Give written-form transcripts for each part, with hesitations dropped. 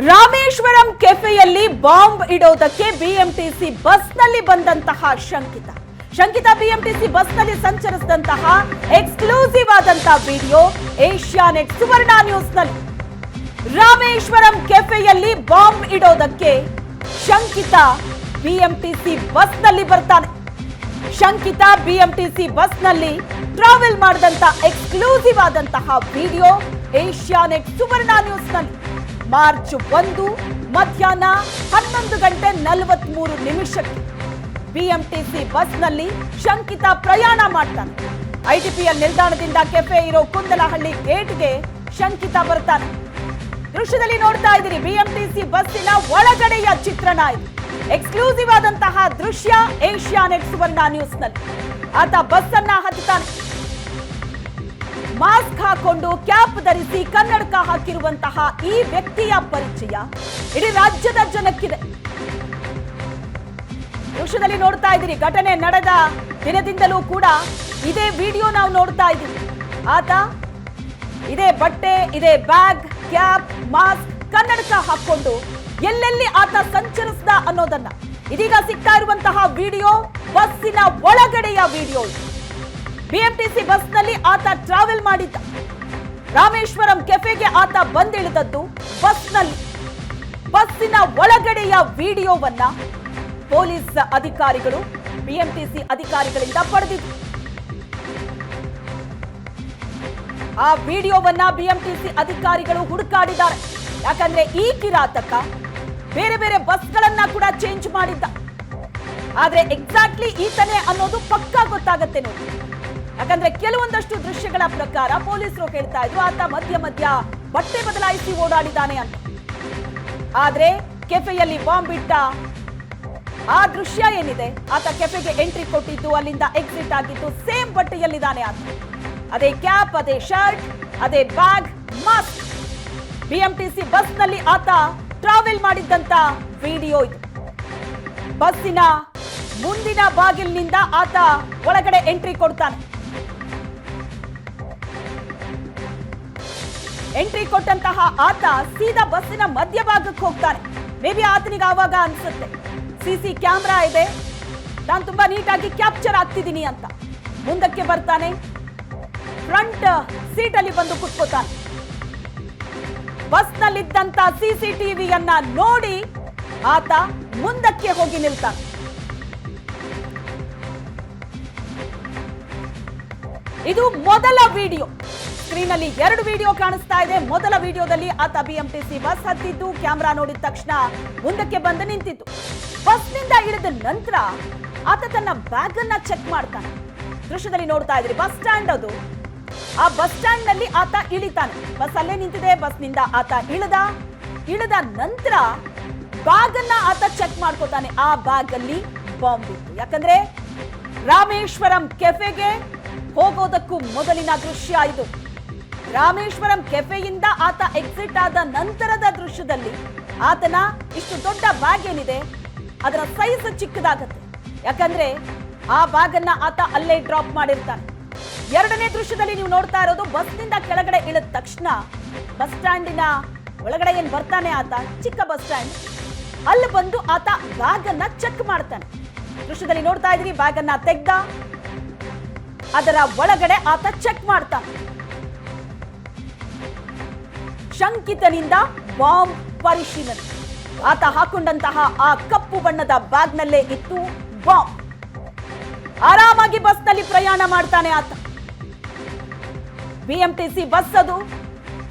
Rameswaram ಕೆಫೆಯಲ್ಲಿ bomb ಇಡೋದಕ್ಕೆ BMTC ಬಸ್ನಲ್ಲಿ ಬಂದಂತಹ ಶಂಕಿತ ಬಿಎಂಟಿಸಿ ಬಸ್ನಲ್ಲಿ ಸಂಚರಿಸಿದಂತಹ ಎಕ್ಸ್ಕ್ಲೂಸಿವ್ ಆದಂತಹ ವಿಡಿಯೋ ಏಷ್ಯಾನೆಟ್ ಸುವರ್ಣ ನ್ಯೂಸ್ನಲ್ಲಿ. ರಾಮೇಶ್ವರಂ ಕೆಫೆಯಲ್ಲಿ ಬಾಂಬ್ ಇಡೋದಕ್ಕೆ ಶಂಕಿತ ಬಿಎಂಟಿಸಿ ಬಸ್ನಲ್ಲಿ ಬರ್ತಾನೆ. ಶಂಕಿತ ಬಿಎಂಟಿಸಿ ಬಸ್ನಲ್ಲಿ ಟ್ರಾವೆಲ್ ಮಾಡಿದಂತ ಎಕ್ಸ್ಕ್ಲೂಸಿವ್ ಆದಂತಹ ವಿಡಿಯೋ ಏಷ್ಯಾನೆಟ್ ಸುವರ್ಣ ನ್ಯೂಸ್ನಲ್ಲಿ. ಮಾರ್ಚ್ 1 ಮಧ್ಯಾಹ್ನ 11:43 ಬಿಎಂಟಿಸಿ ಬಸ್ನಲ್ಲಿ ಶಂಕಿತ ಪ್ರಯಾಣ ಮಾಡ್ತಾನೆ. ಐಟಿಪಿಎಲ್ ನಿಲ್ದಾಣದಿಂದ ಕೆಫೆ ಇರೋ ಕುಂದಲಹಳ್ಳಿ ಗೇಟ್ಗೆ ಶಂಕಿತ ಬರ್ತಾನೆ. ದೃಶ್ಯದಲ್ಲಿ ನೋಡ್ತಾ ಇದ್ದೀರಿ, ಬಿಎಂಟಿಸಿ ಬಸ್ಸಿನ ಒಳಗಡೆಯ ಚಿತ್ರಣ ಇದು. ಎಕ್ಸ್ಕ್ಲೂಸಿವ್ ಆದಂತಹ ದೃಶ್ಯ ಏಷ್ಯಾನೆಟ್ ಸುವರ್ಣ ನ್ಯೂಸ್ನಲ್ಲಿ. ಆತ ಬಸ್ ಅನ್ನ ಹತ್ತುತ್ತಾನೆ. ಮಾಸ್ಕ್ ಹಾಕೊಂಡು ಕ್ಯಾಪ್ ಧರಿಸಿ ಕನ್ನಡಕ ಹಾಕಿರುವಂತಹ ಈ ವ್ಯಕ್ತಿಯ ಪರಿಚಯ ಇಡೀ ರಾಜ್ಯದ ಜನಕ್ಕಿದೆ. ದೃಶ್ಯದಲ್ಲಿ ನೋಡ್ತಾ ಇದ್ದೀರಿ, ಘಟನೆ ನಡೆದ ದಿನದಿಂದಲೂ ಕೂಡ ಇದೇ ವಿಡಿಯೋ ನಾವು ನೋಡ್ತಾ ಇದ್ದೀವಿ. ಆತ ಇದೇ ಬಟ್ಟೆ, ಇದೇ ಬ್ಯಾಗ್, ಕ್ಯಾಪ್, ಮಾಸ್ಕ್, ಕನ್ನಡಕ ಹಾಕೊಂಡು ಎಲ್ಲೆಲ್ಲಿ ಆತ ಸಂಚರಿಸಿದ ಅನ್ನೋದನ್ನ ಇದೀಗ ಸಿಗ್ತಾ ಇರುವಂತಹ ವಿಡಿಯೋ ಬಸ್ಸಿನ ಒಳಗಡೆಯ ವಿಡಿಯೋ. ಬಿಎಂಟಿಸಿ ಬಸ್ನಲ್ಲಿ ಆತ ಟ್ರಾವೆಲ್ ಮಾಡಿದ್ದ. ರಾಮೇಶ್ವರಂ ಕೆಫೆಗೆ ಆತ ಬಂದಿಳಿದದ್ದು ಬಸ್ನಲ್ಲಿ. ಬಸ್ಸಿನ ಒಳಗಡೆಯ ವಿಡಿಯೋವನ್ನ ಪೊಲೀಸ್ ಅಧಿಕಾರಿಗಳು ಬಿಎಂಟಿಸಿ ಅಧಿಕಾರಿಗಳಿಂದ ಪಡೆದಿದ್ರು. ಆ ವಿಡಿಯೋವನ್ನ ಬಿಎಂಟಿಸಿ ಅಧಿಕಾರಿಗಳು ಹುಡುಕಾಡಿದ್ದಾರೆ. ಯಾಕಂದ್ರೆ ಈ ಕಿರಾತಕ ಬೇರೆ ಬೇರೆ ಬಸ್ಗಳನ್ನ ಕೂಡ ಚೇಂಜ್ ಮಾಡಿದ್ದ. ಆದ್ರೆ ಎಕ್ಸಾಕ್ಟ್ಲಿ ಈತನೇ ಅನ್ನೋದು ಪಕ್ಕಾ ಗೊತ್ತಾಗತ್ತೆ ನೋಡಿ. ಯಾಕಂದ್ರೆ ಕೆಲವೊಂದಷ್ಟು ದೃಶ್ಯಗಳ ಪ್ರಕಾರ ಪೊಲೀಸರು ಹೇಳ್ತಾ ಇದ್ರು ಆತ ಮಧ್ಯ ಬಟ್ಟೆ ಬದಲಾಯಿಸಿ ಓಡಾಡಿದ್ದಾನೆ ಅಂತ. ಆದ್ರೆ ಕೆಫೆಯಲ್ಲಿ ಬಾಂಬ್ ಇಟ್ಟ ಆ ದೃಶ್ಯ ಏನಿದೆ, ಆತ ಕೆಫೆಗೆ ಎಂಟ್ರಿ ಕೊಟ್ಟಿದ್ದು, ಅಲ್ಲಿಂದ ಎಕ್ಸಿಟ್ ಆಗಿದ್ದು ಸೇಮ್ ಬಟ್ಟೆಯಲ್ಲಿದ್ದಾನೆ ಆತ. ಅದೇ ಕ್ಯಾಪ್, ಅದೇ ಶರ್ಟ್, ಅದೇ ಬ್ಯಾಗ್, ಮಾಸ್ಕ್. ಬಿಎಂಟಿಸಿ ಬಸ್ನಲ್ಲಿ ಆತ ಟ್ರಾವೆಲ್ ಮಾಡಿದ್ದಂತ ವಿಡಿಯೋ ಇದು. ಬಸ್ಸಿನ ಮುಂದಿನ ಬಾಗಿಲಿನಿಂದ ಆತ ಒಳಗಡೆ ಎಂಟ್ರಿ ಕೊಡ್ತಾನೆ. ಎಂಟ್ರಿ ಕೊಟ್ಟಂತಹ ಆತ ಸೀದಾ ಬಸ್ಸಿನ ಮಧ್ಯಭಾಗಕ್ಕೆ ಹೋಗ್ತಾನೆ. ಮೇ ಬಿ ಆತನಿಗೆ ಆವಾಗ ಅನ್ಸುತ್ತೆ ಸಿಸಿ ಕ್ಯಾಮ್ರಾ ಇದೆ, ನಾನು ತುಂಬಾ ನೀಟಾಗಿ ಕ್ಯಾಪ್ಚರ್ ಆಗ್ತಿದ್ದೀನಿ ಅಂತ. ಮುಂದಕ್ಕೆ ಬರ್ತಾನೆ, ಫ್ರಂಟ್ ಸೀಟ್ ಅಲ್ಲಿ ಬಂದು ಕುತ್ಕೋತಾನೆ. ಬಸ್ನಲ್ಲಿದ್ದಂತ ಸಿಸಿಟಿವಿಯನ್ನ ನೋಡಿ ಆತ ಮುಂದಕ್ಕೆ ಹೋಗಿ ನಿಲ್ತಾನೆ. ಇದು ಮೊದಲ ವಿಡಿಯೋ. ಸ್ಕ್ರೀನ್ ಅಲ್ಲಿ 2 ವಿಡಿಯೋ ಕಾಣಿಸ್ತಾ ಇದೆ. ಮೊದಲ ವಿಡಿಯೋದಲ್ಲಿ ಆತ ಬಿಎಂಟಿಸಿ ಬಸ್ ಹತ್ತಿದ್ದು, ಕ್ಯಾಮ್ರಾ ನೋಡಿದ ತಕ್ಷಣ ಮುಂದಕ್ಕೆ ಬಂದು ನಿಂತಿದ್ದು. ಬಸ್ನಿಂದ ಇಳಿದ ನಂತರ ಆತ ತನ್ನ ಬ್ಯಾಗ್ ಅನ್ನ ಚೆಕ್ ಮಾಡ್ತಾನೆ. ದೃಶ್ಯದಲ್ಲಿ ನೋಡ್ತಾ ಇದ್ರಿ, ಬಸ್ ಸ್ಟ್ಯಾಂಡ್ ಅದು. ಆ ಬಸ್ ಸ್ಟ್ಯಾಂಡ್ ನಲ್ಲಿ ಆತ ಇಳಿತಾನೆ. ಬಸ್ ಅಲ್ಲೇ ನಿಂತಿದೆ. ಬಸ್ನಿಂದ ಆತ ಇಳಿದ ನಂತರ ಬ್ಯಾಗ್ ಅನ್ನ ಆತ ಚೆಕ್ ಮಾಡ್ಕೋತಾನೆ. ಆ ಬ್ಯಾಗ್ ಅಲ್ಲಿ ಬಾಂಬ್ ಇತ್ತು. ಯಾಕಂದ್ರೆ ರಾಮೇಶ್ವರಂ ಕೆಫೆಗೆ ಹೋಗೋದಕ್ಕೂ ಮೊದಲಿನ ದೃಶ್ಯ ಇದು. ರಾಮೇಶ್ವರಂ ಕೆಫೆಯಿಂದ ಆತ ಎಕ್ಸಿಟ್ ಆದ ನಂತರದ ದೃಶ್ಯದಲ್ಲಿ ಆತನ ಇಷ್ಟು ದೊಡ್ಡ ಬ್ಯಾಗ್ ಏನಿದೆ ಅದರ ಸೈಜ್ ಚಿಕ್ಕದಾಗತ್ತೆ. ಯಾಕಂದ್ರೆ ಆ ಬ್ಯಾಗ್ ಅನ್ನ ಆತ ಅಲ್ಲೇ ಡ್ರಾಪ್ ಮಾಡಿರ್ತಾನೆ. ಎರಡನೇ ದೃಶ್ಯದಲ್ಲಿ ನೀವು ನೋಡ್ತಾ ಇರೋದು, ಬಸ್ನಿಂದ ಕೆಳಗಡೆ ಇಳಿದ ತಕ್ಷಣ ಬಸ್ ಸ್ಟ್ಯಾಂಡಿನ ಒಳಗಡೆ ಏನ್ ಬರ್ತಾನೆ ಆತ, ಚಿಕ್ಕ ಬಸ್ ಸ್ಟ್ಯಾಂಡ್, ಅಲ್ಲಿ ಬಂದು ಆತ ಬ್ಯಾಗ್ ಅನ್ನ ಚೆಕ್ ಮಾಡ್ತಾನೆ. ದೃಶ್ಯದಲ್ಲಿ ನೋಡ್ತಾ ಇದ್ರಿ, ಬ್ಯಾಗ್ ಅನ್ನ ತೆಗ್ದ, ಅದರ ಒಳಗಡೆ ಆತ ಚೆಕ್ ಮಾಡ್ತಾನೆ. ಶಂಕಿತನಿಂದ ಬಾಂಬ್ ಪರಿಶೀಲನೆ. ಆತ ಹಾಕೊಂಡಂತಹ ಆ ಕಪ್ಪು ಬಣ್ಣದ ಬ್ಯಾಗ್ ನಲ್ಲೇ ಇತ್ತು ಬಾಂಬ್. ಆರಾಮಾಗಿ ಬಸ್ನಲ್ಲಿ ಪ್ರಯಾಣ ಮಾಡ್ತಾನೆ ಆತ. ಬಿಎಂಟಿಸಿ ಬಸ್ ಅದು.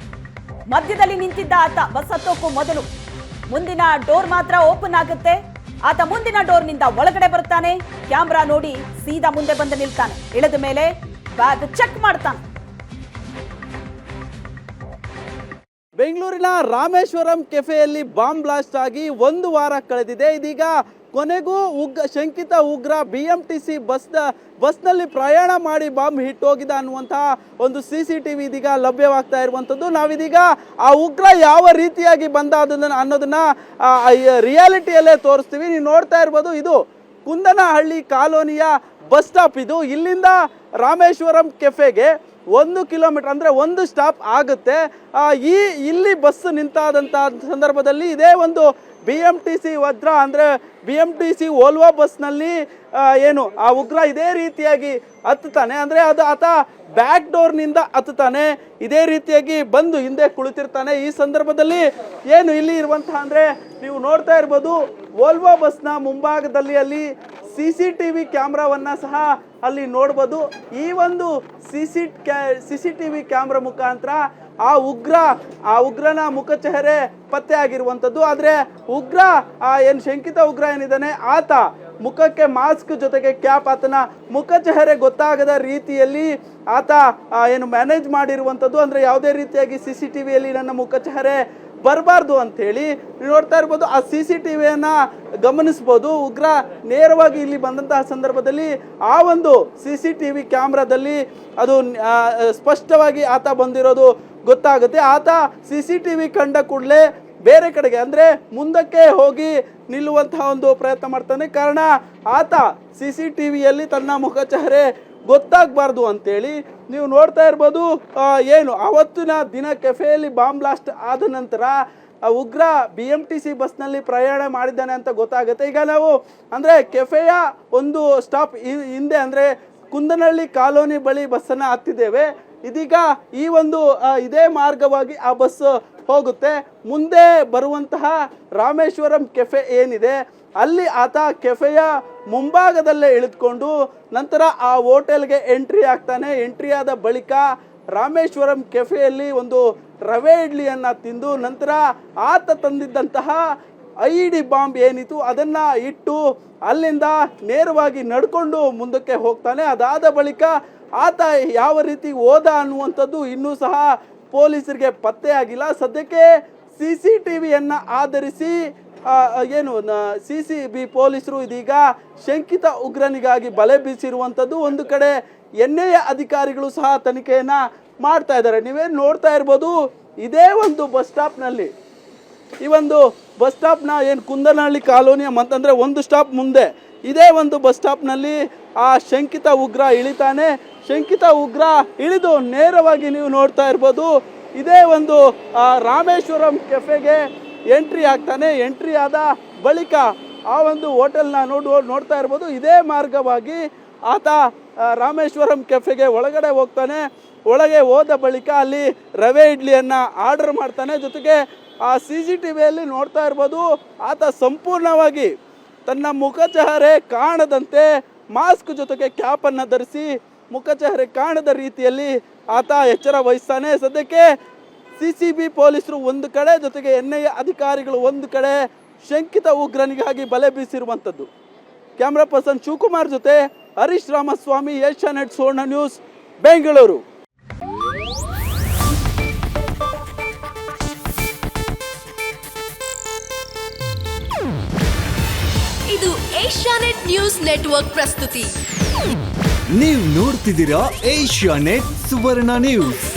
ಮಧ್ಯದಲ್ಲಿ ನಿಂತಿದ್ದ ಆತ ಬಸ್ ಹತ್ತೋಕ್ಕೂ ಮೊದಲು ಮುಂದಿನ ಡೋರ್ ಮಾತ್ರ ಓಪನ್ ಆಗುತ್ತೆ. ಆತ ಮುಂದಿನ ಡೋರ್ನಿಂದ ಒಳಗಡೆ ಬರ್ತಾನೆ. ಕ್ಯಾಮ್ರಾ ನೋಡಿ ಸೀದಾ ಮುಂದೆ ಬಂದು ನಿಲ್ತಾನೆ. ಇಳಿದ ಮೇಲೆ ಬ್ಯಾಗ್ ಚೆಕ್ ಮಾಡ್ತಾನೆ. ಬೆಂಗಳೂರಿನ ರಾಮೇಶ್ವರಂ ಕೆಫೆಯಲ್ಲಿ ಬಾಂಬ್ ಬ್ಲಾಸ್ಟ್ ಆಗಿ 1 ವಾರ ಕಳೆದಿದೆ. ಇದೀಗ ಕೊನೆಗೂ ಶಂಕಿತ ಉಗ್ರ ಬಿಎಂಟಿಸಿ ಬಸ್ನಲ್ಲಿ ಪ್ರಯಾಣ ಮಾಡಿ ಬಾಂಬ್ ಹಿಟ್ ಹೋಗಿದ ಅನ್ನುವಂತಹ ಒಂದು CCTV ಇದೀಗ ಲಭ್ಯವಾಗ್ತಾ ಇರುವಂಥದ್ದು. ನಾವಿದೀಗ ಆ ಉಗ್ರ ಯಾವ ರೀತಿಯಾಗಿ ಬಂದ ಅನ್ನೋದನ್ನ ರಿಯಾಲಿಟಿಯಲ್ಲೇ ತೋರಿಸ್ತೀವಿ. ನೀವು ನೋಡ್ತಾ ಇರ್ಬೋದು, ಇದು ಕುಂದನಹಳ್ಳಿ ಕಾಲೋನಿಯ ಬಸ್ ಸ್ಟಾಪ್. ಇದು ಇಲ್ಲಿಂದ ರಾಮೇಶ್ವರಂ ಕೆಫೆಗೆ 1 ಕಿಲೋಮೀಟರ್ ಅಂದರೆ 1 ಸ್ಟಾಪ್ ಆಗುತ್ತೆ. ಇಲ್ಲಿ ಬಸ್ ನಿಂತಾದಂಥ ಸಂದರ್ಭದಲ್ಲಿ ಇದೇ ಒಂದು BMTC ವಜ್ರ ಅಂದರೆ BMTC ವೋಲ್ವೋ ಬಸ್ನಲ್ಲಿ ಏನು ಆ ಉಗ್ರ ಇದೇ ರೀತಿಯಾಗಿ ಹತ್ತುತ್ತಾನೆ. ಅಂದರೆ ಆತ ಬ್ಯಾಕ್ ಡೋರ್ನಿಂದ ಹತ್ತುತ್ತಾನೆ, ಇದೇ ರೀತಿಯಾಗಿ ಬಂದು ಹಿಂದೆ ಕುಳಿತಿರ್ತಾನೆ. ಈ ಸಂದರ್ಭದಲ್ಲಿ ಏನು ಇಲ್ಲಿ ಇರುವಂತಹ ಅಂದರೆ ನೀವು ನೋಡ್ತಾ ಇರ್ಬೋದು, ವೋಲ್ವೋ ಬಸ್ನ ಮುಂಭಾಗದಲ್ಲಿ ಅಲ್ಲಿ CCTV ಕ್ಯಾಮ್ರಾವನ್ನು ಸಹ ಅಲ್ಲಿ ನೋಡ್ಬೋದು. ಈ ಒಂದು CCTV ಕ್ಯಾಮ್ರಾ ಮುಖಾಂತರ ಆ ಉಗ್ರನ ಮುಖಚೆಹರೆ ಪತ್ತೆ ಆಗಿರುವಂಥದ್ದು. ಆದರೆ ಉಗ್ರ ಏನು ಶಂಕಿತ ಉಗ್ರ ಏನಿದ್ದಾನೆ ಆತ ಮುಖಕ್ಕೆ ಮಾಸ್ಕ್ ಜೊತೆಗೆ ಕ್ಯಾಪ್, ಆತನ ಮುಖಚೆಹರೆ ಗೊತ್ತಾಗದ ರೀತಿಯಲ್ಲಿ ಆತ ಏನು ಮ್ಯಾನೇಜ್ ಮಾಡಿರುವಂಥದ್ದು. ಅಂದರೆ ಯಾವುದೇ ರೀತಿಯಾಗಿ CCTVಯಲ್ಲಿ ನನ್ನ ಮುಖಚೆಹರೆ ಬರಬಾರ್ದು ಅಂಥೇಳಿ ನೋಡ್ತಾ ಇರ್ಬೋದು. ಆ CCTVಯನ್ನು ಗಮನಿಸ್ಬೋದು. ಉಗ್ರ ನೇರವಾಗಿ ಇಲ್ಲಿ ಬಂದಂತಹ ಸಂದರ್ಭದಲ್ಲಿ ಆ ಒಂದು CCTV ಕ್ಯಾಮ್ರಾದಲ್ಲಿ ಅದು ಸ್ಪಷ್ಟವಾಗಿ ಆತ ಬಂದಿರೋದು ಗೊತ್ತಾಗುತ್ತೆ. ಆತ CCTV ಕಂಡ ಕೂಡಲೇ ಬೇರೆ ಕಡೆಗೆ ಅಂದರೆ ಮುಂದಕ್ಕೆ ಹೋಗಿ ನಿಲ್ಲುವಂತಹ ಒಂದು ಪ್ರಯತ್ನ ಮಾಡ್ತಾನೆ. ಕಾರಣ ಆತ CCTVಯಲ್ಲಿ ತನ್ನ ಮುಖಚೆಹರೆ ಗೊತ್ತಾಗಬಾರ್ದು ಅಂತೇಳಿ ನೀವು ನೋಡ್ತಾ ಇರ್ಬೋದು. ಏನು ಅವತ್ತಿನ ದಿನ ಕೆಫೆಯಲ್ಲಿ ಬಾಂಬ್ ಬ್ಲಾಸ್ಟ್ ಆದ ನಂತರ ಉಗ್ರ BMTC ಬಸ್ನಲ್ಲಿ ಪ್ರಯಾಣ ಮಾಡಿದ್ದಾನೆ ಅಂತ ಗೊತ್ತಾಗುತ್ತೆ. ಈಗ ನಾವು ಅಂದರೆ ಕೆಫೆಯ ಒಂದು ಸ್ಟಾಪ್ ಹಿಂದೆ ಅಂದರೆ ಕುಂದನಹಳ್ಳಿ ಕಾಲೋನಿ ಬಳಿ ಬಸ್ಸನ್ನು ಹತ್ತಿದ್ದೇವೆ. ಇದೀಗ ಈ ಒಂದು ಇದೇ ಮಾರ್ಗವಾಗಿ ಆ ಬಸ್ ಹೋಗುತ್ತೆ. ಮುಂದೆ ಬರುವಂತಹ ರಾಮೇಶ್ವರಂ ಕೆಫೆ ಏನಿದೆ ಅಲ್ಲಿ ಆತ ಕೆಫೆಯ ಮುಂಭಾಗದಲ್ಲೇ ಇಳಿದುಕೊಂಡು ನಂತರ ಆ ಹೋಟೆಲ್ಗೆ ಎಂಟ್ರಿ ಆಗ್ತಾನೆ. ಎಂಟ್ರಿ ಆದ ಬಳಿಕ ರಾಮೇಶ್ವರಂ ಕೆಫೆಯಲ್ಲಿ ಒಂದು ರವೆ ಇಡ್ಲಿಯನ್ನು ತಿಂದು ನಂತರ ಆತ ತಂದಿದ್ದಂತಹ IED ಬಾಂಬ್ ಏನಿತ್ತು ಅದನ್ನು ಇಟ್ಟು ಅಲ್ಲಿಂದ ನೇರವಾಗಿ ನಡ್ಕೊಂಡು ಮುಂದಕ್ಕೆ ಹೋಗ್ತಾನೆ. ಅದಾದ ಬಳಿಕ ಆತ ಯಾವ ರೀತಿ ಹೋದ ಅನ್ನುವಂಥದ್ದು ಇನ್ನೂ ಸಹ ಪೊಲೀಸರಿಗೆ ಪತ್ತೆ ಆಗಿಲ್ಲ. ಸದ್ಯಕ್ಕೆ CCTVಯನ್ನು ಆಧರಿಸಿ ಏನು CCB ಪೊಲೀಸರು ಇದೀಗ ಶಂಕಿತ ಉಗ್ರನಿಗಾಗಿ ಬಲೆ ಬೀಸಿರುವಂಥದ್ದು. ಒಂದು ಕಡೆ NIA ಅಧಿಕಾರಿಗಳು ಸಹ ತನಿಖೆಯನ್ನು ಮಾಡ್ತಾ ಇದ್ದಾರೆ. ನೀವೇನು ನೋಡ್ತಾ ಇರ್ಬೋದು, ಇದೇ ಒಂದು ಬಸ್ ಸ್ಟಾಪ್ನಲ್ಲಿ ಈ ಒಂದು ಬಸ್ ಸ್ಟಾಪ್ನ ಏನು ಕುಂದನಹಳ್ಳಿ ಕಾಲೋನಿಯ ಅಂತಂದರೆ ಒಂದು ಸ್ಟಾಪ್ ಮುಂದೆ ಇದೇ ಒಂದು ಬಸ್ ಸ್ಟಾಪ್ನಲ್ಲಿ ಆ ಶಂಕಿತ ಉಗ್ರ ಇಳಿತಾನೆ. ಶಂಕಿತ ಉಗ್ರ ಇಳಿದು ನೇರವಾಗಿ ನೀವು ನೋಡ್ತಾ ಇರ್ಬೋದು ಇದೇ ಒಂದು ರಾಮೇಶ್ವರಂ ಕೆಫೆಗೆ ಎಂಟ್ರಿ ಆಗ್ತಾನೆ. ಎಂಟ್ರಿ ಆದ ಬಳಿಕ ಆ ಒಂದು ಹೋಟೆಲ್ನ ನೋಡ್ತಾ ಇರ್ಬೋದು. ಇದೇ ಮಾರ್ಗವಾಗಿ ಆತ ರಾಮೇಶ್ವರಂ ಕೆಫೆಗೆ ಒಳಗಡೆ ಹೋಗ್ತಾನೆ. ಒಳಗೆ ಹೋದ ಬಳಿಕ ಅಲ್ಲಿ ರವೆ ಇಡ್ಲಿಯನ್ನು ಆರ್ಡರ್ ಮಾಡ್ತಾನೆ. ಜೊತೆಗೆ ಆ CCTVಯಲ್ಲಿ ನೋಡ್ತಾ ಇರ್ಬೋದು ಆತ ಸಂಪೂರ್ಣವಾಗಿ ತನ್ನ ಮುಖಚೆಹರೆ ಕಾಣದಂತೆ ಮಾಸ್ಕ್ ಜೊತೆಗೆ ಕ್ಯಾಪನ್ನು ಧರಿಸಿ ಮುಖಚೆಹರೆ ಕಾಣದ ರೀತಿಯಲ್ಲಿ ಆತ ಎಚ್ಚರ ವಹಿಸ್ತಾನೆ. ಸದ್ಯಕ್ಕೆ CCB ಪೊಲೀಸರು ಒಂದು ಕಡೆ ಜೊತೆಗೆ NIA ಅಧಿಕಾರಿಗಳು ಒಂದು ಕಡೆ ಶಂಕಿತ ಉಗ್ರನಿಗಾಗಿ ಬಲೆ ಬೀಸಿರುವಂಥದ್ದು. ಕ್ಯಾಮ್ರಾ ಪರ್ಸನ್ ಶಿವಕುಮಾರ್ ಜೊತೆ ಹರೀಶ್ ರಾಮಸ್ವಾಮಿ, ಏಷ್ಯಾನೆಟ್ ಸುವರ್ಣ ನ್ಯೂಸ್, ಬೆಂಗಳೂರು. ಇದು ಏಷ್ಯಾನೆಟ್ ನ್ಯೂಸ್ ನೆಟ್ವರ್ಕ್ ಪ್ರಸ್ತುತಿ. ನೀವು ನೋಡ್ತಿದ್ದೀರಾ ಏಷ್ಯಾನೆಟ್ ಸುವರ್ಣ ನ್ಯೂಸ್.